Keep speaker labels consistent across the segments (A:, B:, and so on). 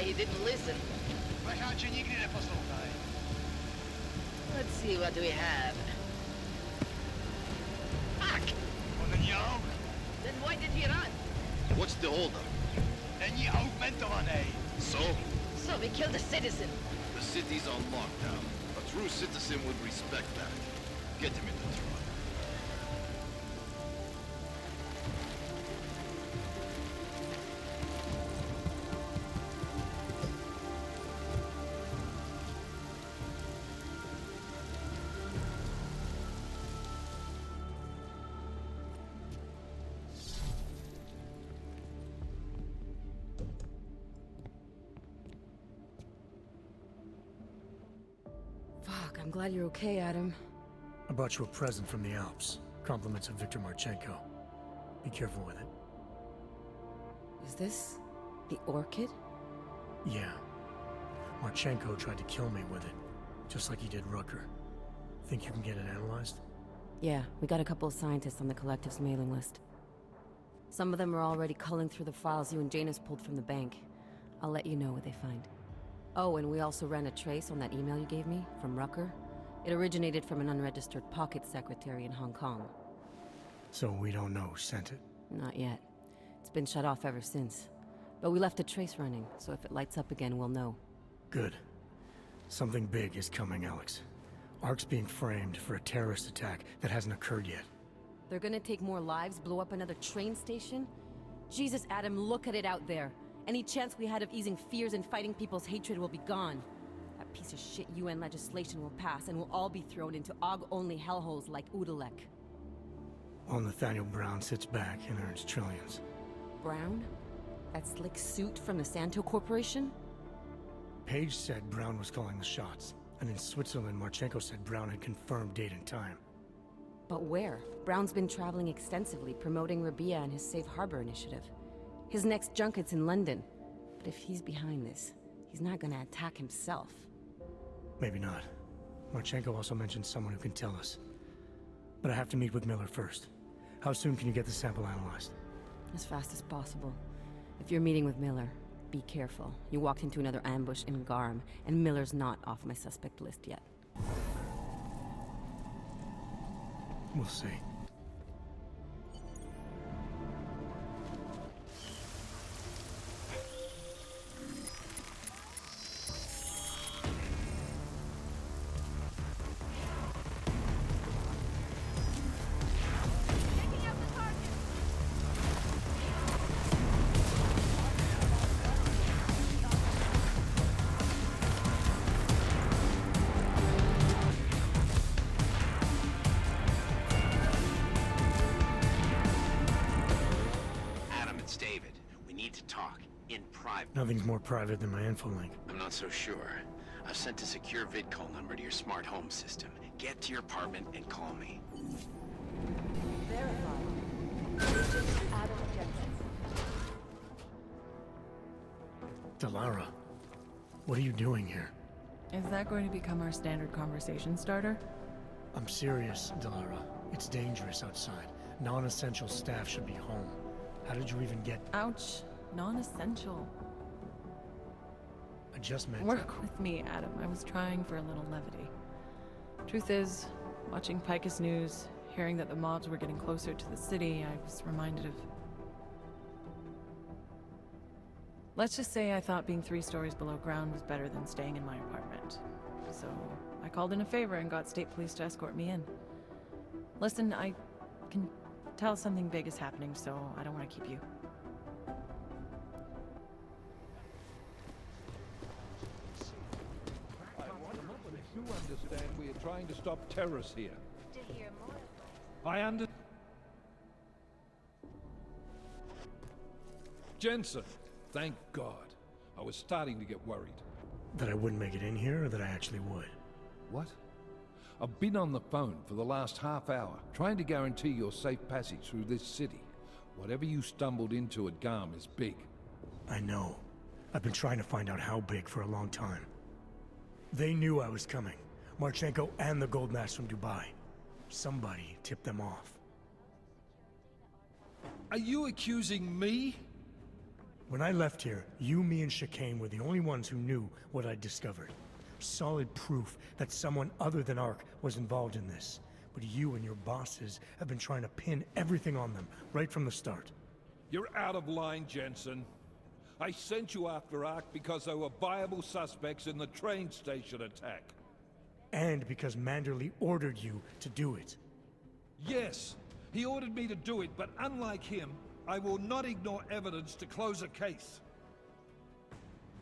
A: why he didn't listen. Let's see what we have. Fuck! Then why did he run?
B: What's the holdup? So?
A: So we killed a citizen.
B: The city's on lockdown. A true citizen would respect that. Get him in the truck.
C: I'm glad you're okay, Adam.
D: I brought you a present from the Alps. Compliments of Viktor Marchenko. Be careful with it.
C: Is this the orchid?
D: Yeah. Marchenko tried to kill me with it, just like he did Rucker. Think you can get it analyzed?
C: Yeah, we got a couple of scientists on the collective's mailing list. Some of them are already culling through the files you and Janus pulled from the bank. I'll let you know what they find. Oh, and we also ran a trace on that email you gave me, from Rucker. It originated from an unregistered pocket secretary in Hong Kong.
D: So we don't know who sent it?
C: Not yet. It's been shut off ever since. But we left a trace running, so if it lights up again, we'll know.
D: Good. Something big is coming, Alex. ARC's being framed for a terrorist attack that hasn't occurred yet.
C: They're gonna take more lives, blow up another train station? Jesus, Adam, look at it out there. Any chance we had of easing fears and fighting people's hatred will be gone. That piece of shit UN legislation will pass, and we'll all be thrown into AUG-only hellholes like Udalek.
D: While Nathaniel Brown sits back and earns trillions.
C: Brown? That slick suit from the Santo Corporation?
D: Page said Brown was calling the shots, and in Switzerland, Marchenko said Brown had confirmed date and time.
C: But where? Brown's been traveling extensively, promoting Rabia and his Safe Harbor initiative. His next junket's in London. But if he's behind this, he's not gonna attack himself.
D: Maybe not. Marchenko also mentioned someone who can tell us. But I have to meet with Miller first. How soon can you get the sample analyzed?
C: As fast as possible. If you're meeting with Miller, be careful. You walked into another ambush in Garm, and Miller's not off my suspect list yet.
D: We'll see. Nothing's more private than my infolink.
E: I'm not so sure. I've sent a secure vidcall number to your smart home system. Get to your apartment and call me.
D: Delara, what are you doing here?
F: Is that going to become our standard conversation starter?
D: I'm serious, Delara. It's dangerous outside. Non-essential staff should be home. How did you even get...
F: Ouch. Non-essential.
D: I just meant...
F: Work with me, Adam. I was trying for a little levity. Truth is, watching Picus News, hearing that the mobs were getting closer to the city, I was reminded of... Let's just say I thought being 3 stories below ground was better than staying in my apartment. So, I called in a favor and got state police to escort me in. Listen, I can tell something big is happening, so I don't want to keep you.
G: You understand we are trying to stop terrorists here. I understand. Jensen, thank God. I was starting to get worried.
D: That I wouldn't make it in here, or that I actually would?
G: What? I've been on the phone for the last half hour, trying to guarantee your safe passage through this city. Whatever you stumbled into at Garm is big.
D: I know. I've been trying to find out how big for a long time. They knew I was coming. Marchenko and the gold mask from Dubai. Somebody tipped them off.
G: Are you accusing me?
D: When I left here, you, me, and Chicane were the only ones who knew what I'd discovered. Solid proof that someone other than Ark was involved in this. But you and your bosses have been trying to pin everything on them, right from the start.
G: You're out of line, Jensen. I sent you after Ark because there were viable suspects in the train station attack.
D: And because Manderley ordered you to do it.
G: Yes, he ordered me to do it, but unlike him, I will not ignore evidence to close a case.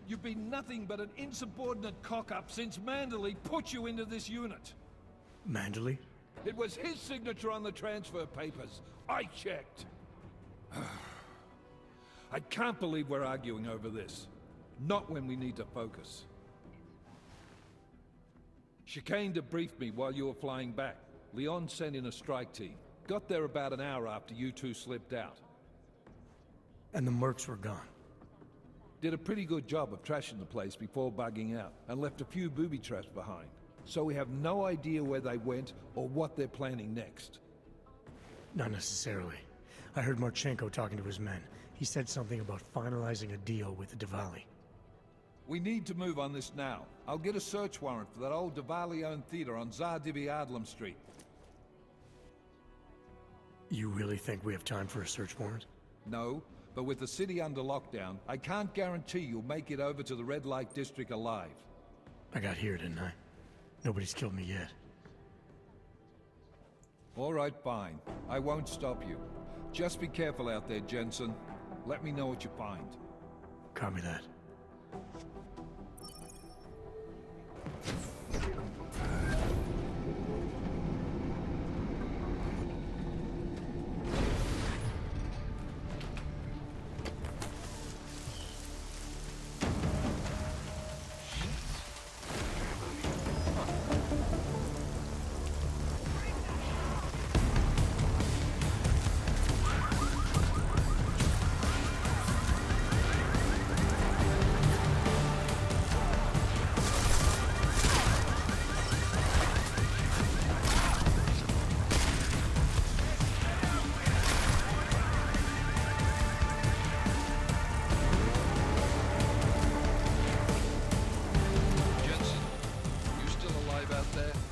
G: You've been nothing but an insubordinate cock-up since Manderley put you into this unit.
D: Manderley?
G: It was his signature on the transfer papers. I checked. I can't believe we're arguing over this. Not when we need to focus. Chicane debriefed me while you were flying back. Leon sent in a strike team. Got there about an hour after you two slipped out.
D: And the mercs were gone.
G: Did a pretty good job of trashing the place before bugging out, and left a few booby traps behind. So we have no idea where they went or what they're planning next.
D: Not necessarily. I heard Marchenko talking to his men. He said something about finalizing a deal with the Diwali.
G: We need to move on this now. I'll get a search warrant for that old Diwali-owned theater on Tsar Dibi Adlam Street.
D: You really think we have time for a search warrant?
G: No, but with the city under lockdown, I can't guarantee you'll make it over to the Red Light District alive.
D: I got here, didn't I? Nobody's killed me yet.
G: All right, fine. I won't stop you. Just be careful out there, Jensen. Let me know what you find.
D: Copy that.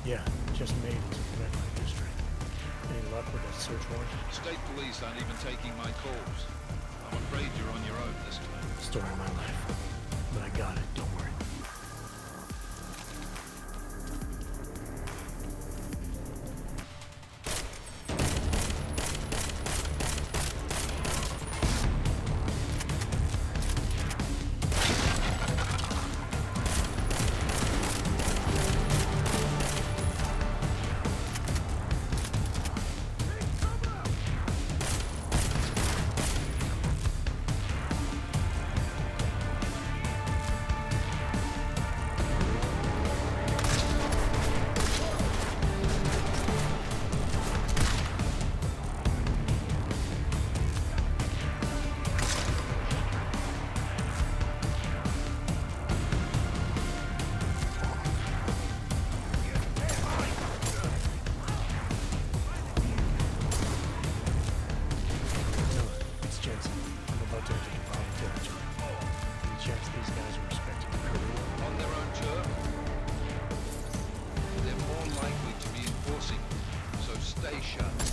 D: Yeah, just made it to the Red Light District. Any luck with that search warrant?
B: State police aren't even taking my calls. I'm afraid you're on your own this time.
D: Story of my life. But I got it, don't worry.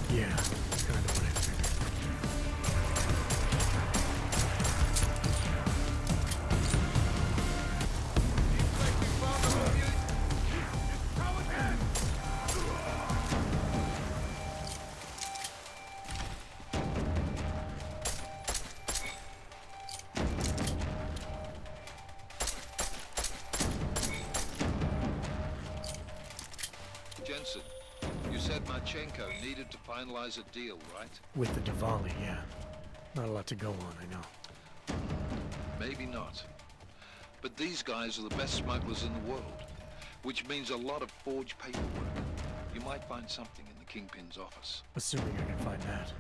D: Yeah, that's kind of what I figured.
B: Jensen, you said Marchenko needed to finalize a deal, right?
D: With the Diwali, yeah. Not a lot to go on, I know.
B: Maybe not. But these guys are the best smugglers in the world, which means a lot of forged paperwork. You might find something in the Kingpin's office.
D: Assuming I can find that.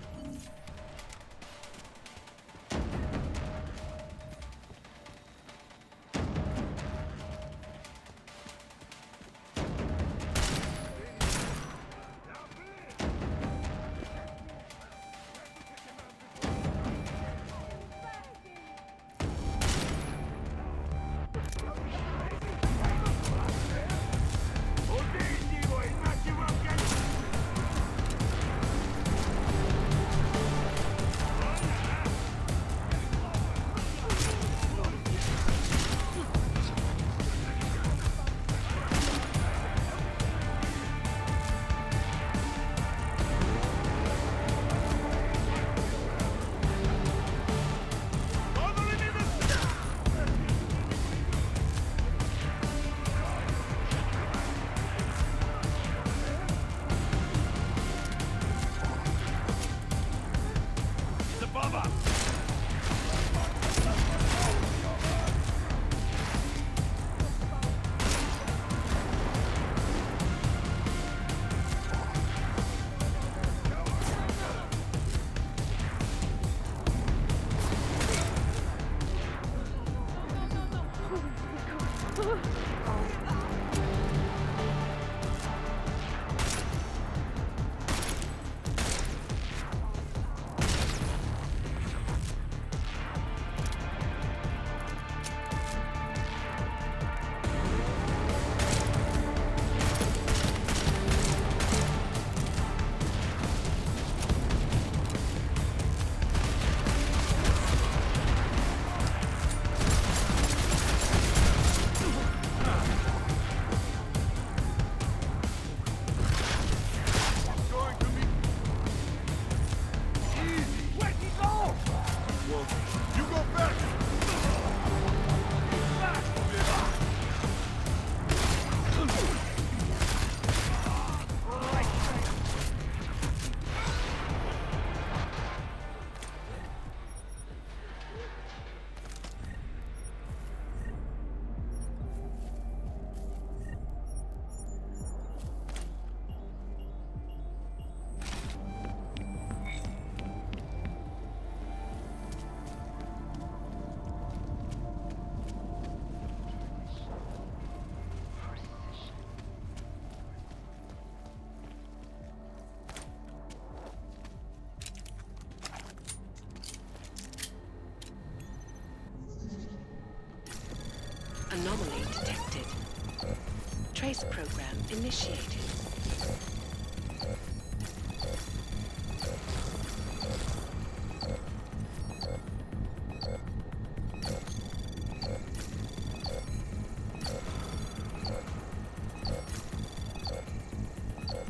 H: Device program initiated.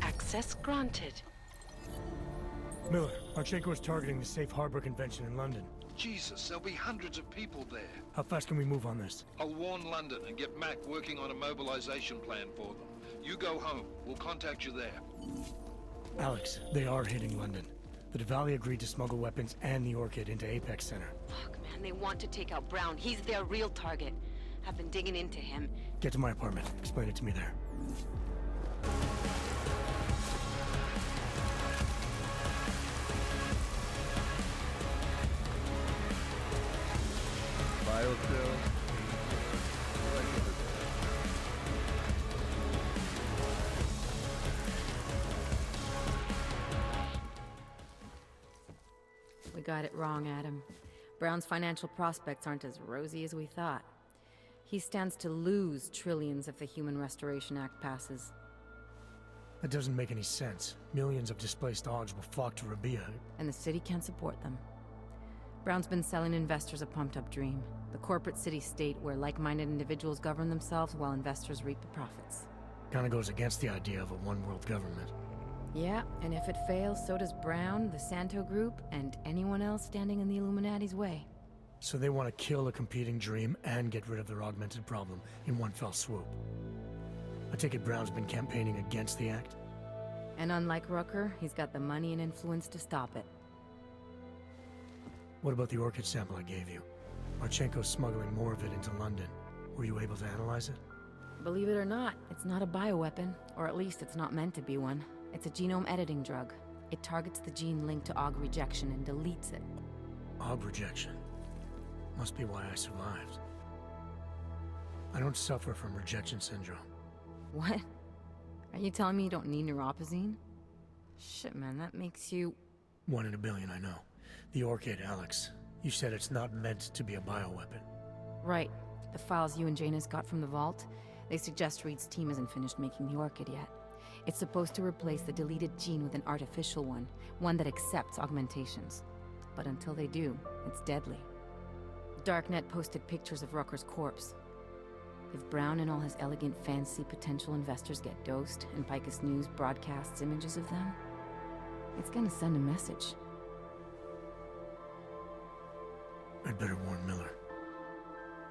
H: Access granted.
D: Miller, Marchenko is targeting the Safe Harbor Convention in London.
B: Jesus, there'll be hundreds of people there.
D: How fast can we move on this?
B: I'll warn London and get Mac working on a mobilization plan for them. You go home. We'll contact you there.
D: Alex, they are hitting London. The Duvalier agreed to smuggle weapons and the Orchid into Apex Center.
C: Fuck, man, they want to take out Brown. He's their real target. I've been digging into him.
D: Get to my apartment. Explain it to me there.
I: Biocell.
C: We got it wrong, Adam. Brown's financial prospects aren't as rosy as we thought. He stands to lose trillions if the Human Restoration Act passes.
D: That doesn't make any sense. Millions of displaced Augs will flock to Rabia.
C: And the city can't support them. Brown's been selling investors a pumped-up dream. The corporate city-state where like-minded individuals govern themselves while investors reap the profits.
D: Kinda goes against the idea of a one-world government.
C: Yeah, and if it fails, so does Brown, the Santo Group, and anyone else standing in the Illuminati's way.
D: So they want to kill a competing dream and get rid of their augmented problem in one fell swoop. I take it Brown's been campaigning against the act?
C: And unlike Rucker, he's got the money and influence to stop it.
D: What about the Orchid sample I gave you? Marchenko's smuggling more of it into London. Were you able to analyze it?
C: Believe it or not, it's not a bioweapon, or at least it's not meant to be one. It's a genome editing drug. It targets the gene linked to AUG rejection and deletes it.
D: AUG rejection? Must be why I survived. I don't suffer from rejection syndrome.
C: What? Are you telling me you don't need neuropozyne? Shit, man, that makes you...
D: 1 in a billion, I know. The Orchid, Alex. You said it's not meant to be a bioweapon.
C: Right. The files you and Janus got from the vault, they suggest Reed's team isn't finished making the Orchid yet. It's supposed to replace the deleted gene with an artificial one that accepts augmentations. But until they do, it's deadly. Darknet posted pictures of Rucker's corpse. If Brown and all his elegant fancy potential investors get dosed, and Picus News broadcasts images of them, it's gonna send a message.
D: I'd better warn Miller.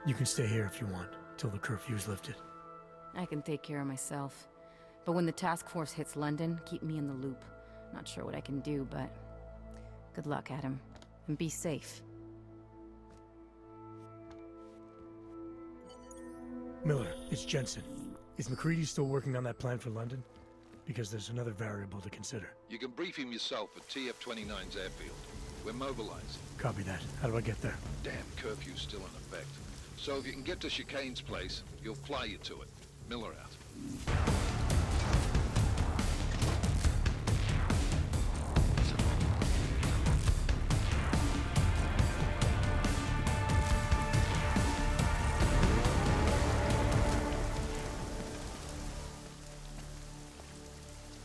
D: You can stay here if you want, till the curfew's lifted.
C: I can take care of myself. But when the task force hits London, keep me in the loop. Not sure what I can do, but... good luck, Adam. And be safe.
D: Miller, it's Jensen. Is McCready still working on that plan for London? Because there's another variable to consider.
B: You can brief him yourself at TF-29's airfield. We're mobilizing.
D: Copy that. How do I get there?
B: Damn curfew's still in effect. So if you can get to Chicane's place, he'll fly you to it. Miller out.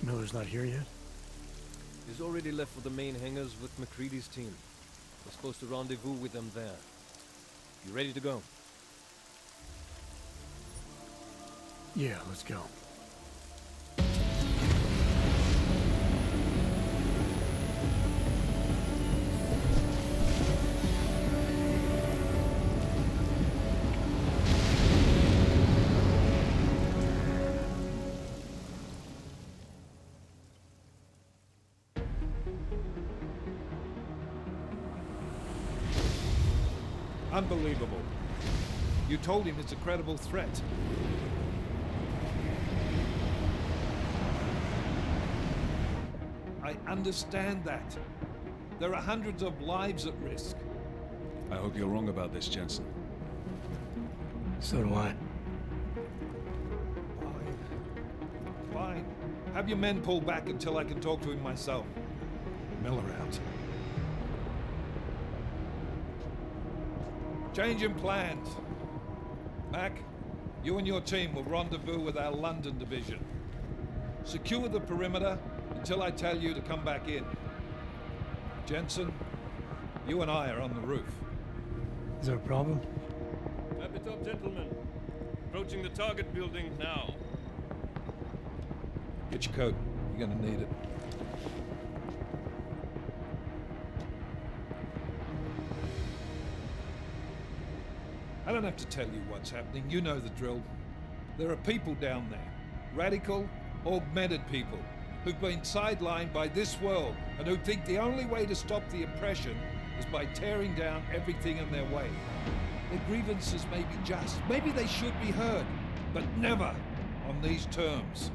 D: Miller's not here yet?
I: He's already left for the main hangars with McCready's team. We're supposed to rendezvous with them there. You ready to go?
D: Yeah, let's go.
G: Unbelievable. You told him it's a credible threat. I understand that. There are hundreds of lives at risk.
J: I hope you're wrong about this, Jensen.
D: So do I.
G: Fine. Fine. Have your men pull back until I can talk to him myself. Miller out. Changing plans. Mac, You and your team will rendezvous with our London division. Secure the perimeter until I tell you to come back in. Jensen, you and I are on the roof.
D: Is there a problem?
I: Wrap it up, gentlemen. Approaching the target building now.
G: Get your coat. You're gonna need it. I don't have to tell you what's happening. You know the drill. There are people down there. Radical, augmented people who've been sidelined by this world and who think the only way to stop the oppression is by tearing down everything in their way. Their grievances may be just. Maybe they should be heard, but never on these terms.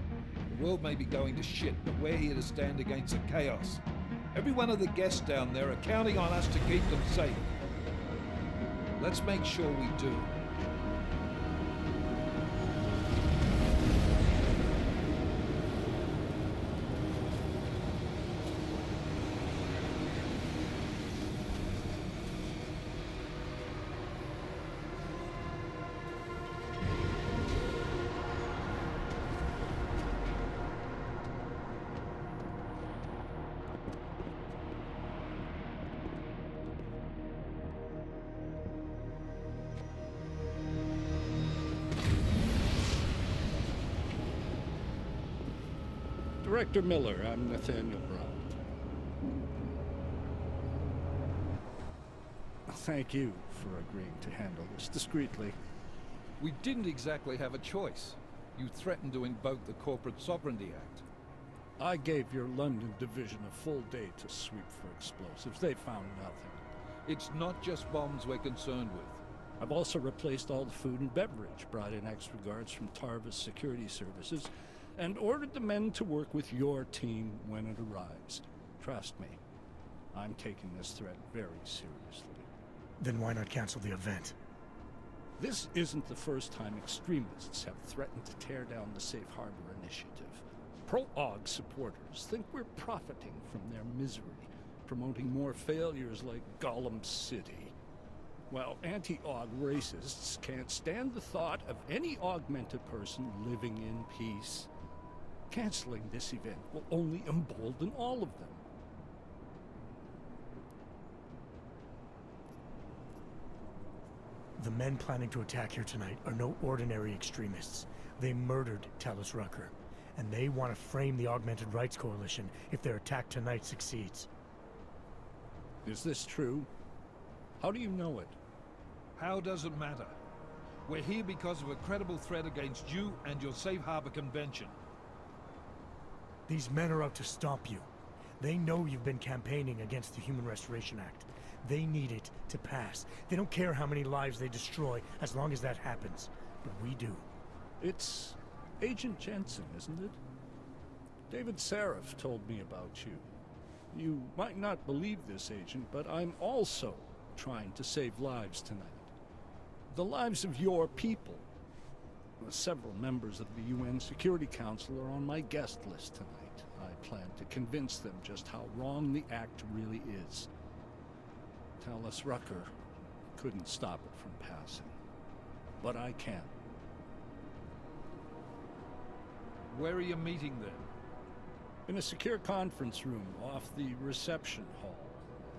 G: The world may be going to shit, but we're here to stand against the chaos. Every one of the guests down there are counting on us to keep them safe. Let's make sure we do.
K: Director Miller, I'm Nathaniel Brown. Thank you for agreeing to handle this discreetly.
G: We didn't exactly have a choice. You threatened to invoke the Corporate Sovereignty Act.
K: I gave your London division a full day to sweep for explosives. They found nothing.
G: It's not just bombs we're concerned with.
K: I've also replaced all the food and beverage, brought in extra guards from Tarvis Security Services, and ordered the men to work with your team when it arrives. Trust me, I'm taking this threat very seriously.
D: Then why not cancel the event?
K: This isn't the first time extremists have threatened to tear down the Safe Harbor Initiative. Pro-AUG supporters think we're profiting from their misery, promoting more failures like Gollum City. While anti-AUG racists can't stand the thought of any augmented person living in peace. Canceling this event will only embolden all of them.
D: The men planning to attack here tonight are no ordinary extremists. They murdered Talus Rucker, and they want to frame the Augmented Rights Coalition if their attack tonight succeeds.
K: Is this true? How do you know it?
G: How doesn't matter. We're here because of a credible threat against you and your Safe Harbor Convention.
D: These men are out to stop you. They know you've been campaigning against the Human Restoration Act. They need it to pass. They don't care how many lives they destroy, as long as that happens. But we do.
K: It's Agent Jensen, isn't it? David Seraph told me about you. You might not believe this, Agent, but I'm also trying to save lives tonight. The lives of your people. Several members of the UN Security Council are on my guest list tonight. I plan to convince them just how wrong the act really is. Talus Rucker couldn't stop it from passing. But I can.
G: Where are you meeting them?
K: In a secure conference room off the reception hall.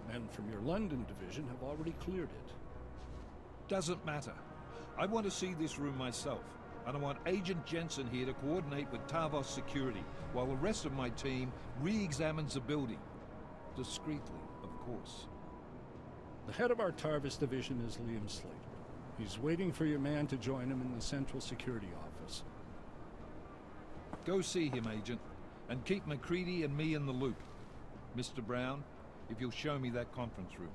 K: Men from your London division have already cleared it.
G: Doesn't matter. I want to see this room myself. And I want Agent Jensen here to coordinate with Tarvos Security, while the rest of my team re-examines the building. Discreetly, of course.
K: The head of our Tarvis division is Liam Slater. He's waiting for your man to join him in the Central Security Office.
G: Go see him, Agent, and keep MacReady and me in the loop. Mr. Brown, if you'll show me that conference room.